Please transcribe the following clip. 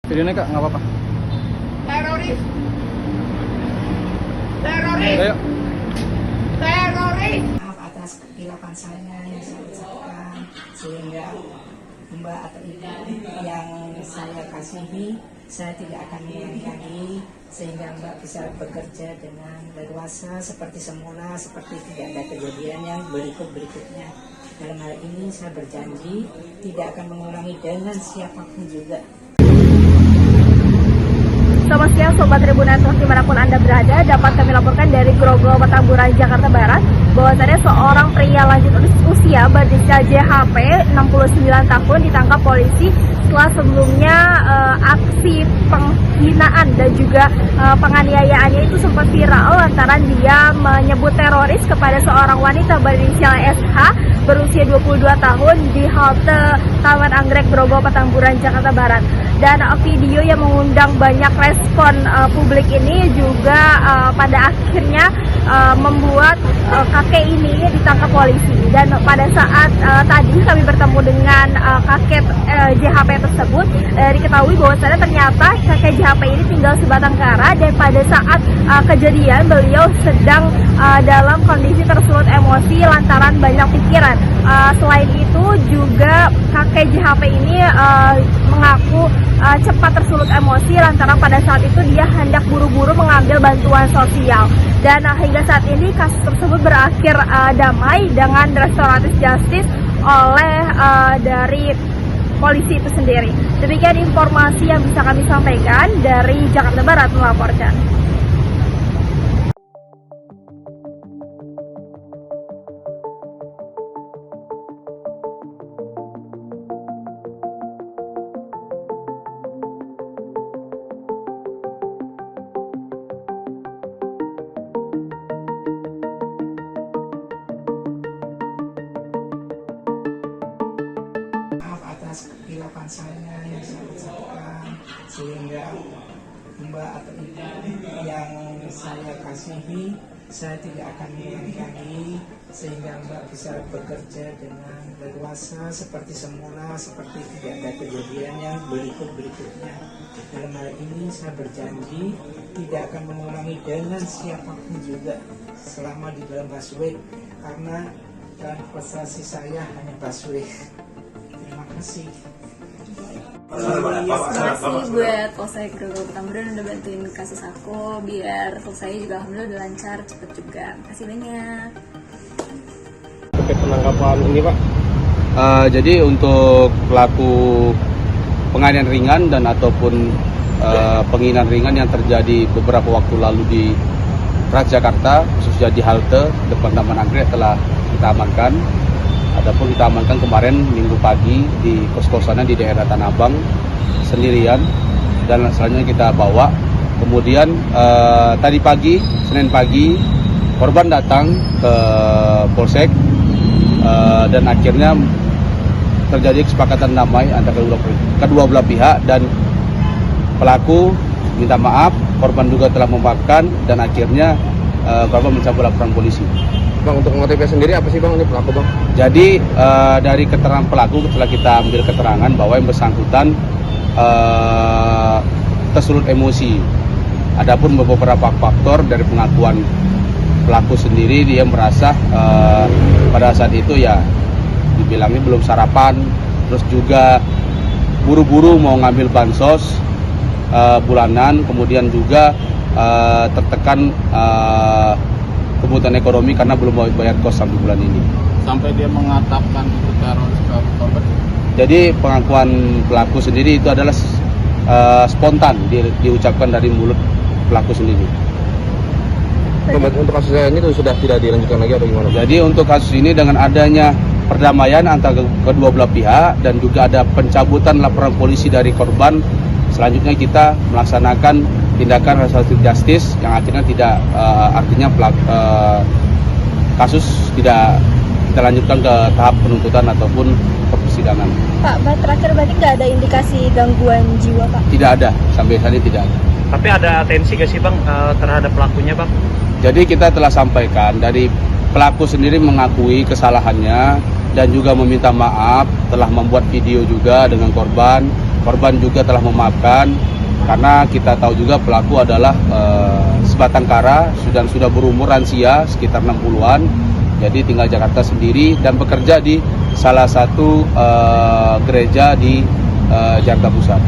Videonya kak, nggak apa-apa. Teroris. Teroris. Ayo. Teroris. Maaf atas kekeliruan saya yang saya ucapkan, sehingga Mbak atau Ibu yang saya kasihi, saya tidak akan mengulangi lagi, sehingga Mbak bisa bekerja dengan leluasa seperti semula, seperti tidak ada kejadian yang berikutnya. Dalam hal ini saya berjanji tidak akan mengulangi dengan siapapun juga. Selamat siang Sobat Tribun Network dimanapun Anda berada. Dapat kami laporkan dari Grogol, Petamburan, Jakarta Barat, bahwasannya seorang pria lanjut usia berinisial JHP 69 tahun ditangkap polisi setelah sebelumnya aksi penghinaan dan juga penganiayaannya itu sempat viral lantaran dia menyebut teroris kepada seorang wanita berinisial SH berusia 22 tahun di halte Taman Anggrek Grogol, Petamburan, Jakarta Barat. Dan video yang mengundang banyak respon publik ini juga pada akhirnya membuat kakek ini ditangkap polisi. Dan pada saat tadi kami bertemu dengan kakek JHP tersebut, diketahui bahwasannya ternyata kakek JHP ini tinggal sebatang kara, dan pada saat kejadian beliau sedang dalam kondisi tersulut emosi lantaran banyak pikiran. Selain itu juga kakek JHP ini mengaku cepat tersulut emosi lantaran pada saat itu dia hendak buru-buru mengambil bantuan sosial. Dan hingga saat ini kasus tersebut berakhir damai dengan restoratif justice oleh dari polisi itu sendiri. Demikian informasi yang bisa kami sampaikan dari Jakarta Barat melaporkan. Maaf atas kekeliruan saya yang saya ucapkan, sehingga Mbak atau Ibu yang saya kasihi, saya tidak akan mengulangi lagi, sehingga Mbak bisa bekerja dengan leluasa seperti semula, seperti tidak ada kejadian yang berikutnya. Dalam hal ini saya berjanji tidak akan mengulangi dengan siapapun juga selama di dalam busway, karena dalam prestasi saya hanya busway. Terima kasih. Terima kasih buat Polsek Grogol Petamburan udah bantuin kasus aku biar selesai juga, alhamdulillah udah lancar, cepet juga. Terima kasih banyak. Terkait penangkapan ini Pak. Jadi untuk pelaku penganiayaan ringan dan ataupun penghinaan ringan yang terjadi beberapa waktu lalu di Transjakarta, khususnya di halte depan Taman Anggrek, telah kita amankan. Adapun kita amankan kemarin Minggu pagi di kos-kosannya di daerah Tanah Abang sendirian, dan selanjutnya kita bawa. Kemudian tadi pagi, Senin pagi, korban datang ke Polsek dan akhirnya terjadi kesepakatan damai antara kedua belah pihak, dan pelaku minta maaf, korban juga telah memaafkan, dan akhirnya korban mencabut laporan polisi. Bang, untuk motifnya sendiri apa sih Bang ini pelaku Bang? Jadi dari keterangan pelaku setelah kita ambil keterangan bahwa yang bersangkutan tersulut emosi. Adapun beberapa faktor dari pengakuan pelaku sendiri, dia merasa pada saat itu ya dibilangnya belum sarapan, terus juga buru-buru mau ngambil bansos bulanan, kemudian juga tertekan kebutuhan ekonomi karena belum mau bayar kos sampai bulan ini. Sampai dia mengatakan itu teroris ke korban. Jadi pengakuan pelaku sendiri itu adalah spontan diucapkan dari mulut pelaku sendiri. Untuk kasusnya ini sudah tidak dilanjutkan lagi atau gimana? Jadi untuk kasus ini dengan adanya perdamaian antara kedua belah pihak dan juga ada pencabutan laporan polisi dari korban, selanjutnya kita melaksanakan tindakan restoratif justice yang akhirnya tidak artinya kasus tidak kita lanjutkan ke tahap penuntutan ataupun ke persidangan. Pak, terakhir berarti nggak ada indikasi gangguan jiwa Pak? Tidak ada, sampai saat ini tidak ada. Tapi ada atensi gak sih Bang terhadap pelakunya Bang? Jadi kita telah sampaikan, dari pelaku sendiri mengakui kesalahannya dan juga meminta maaf, telah membuat video juga dengan korban. Korban juga telah memaafkan karena kita tahu juga pelaku adalah sebatang kara dan sudah berumur lansia sekitar 60-an. Jadi tinggal Jakarta sendiri dan bekerja di salah satu gereja di Jakarta Pusat.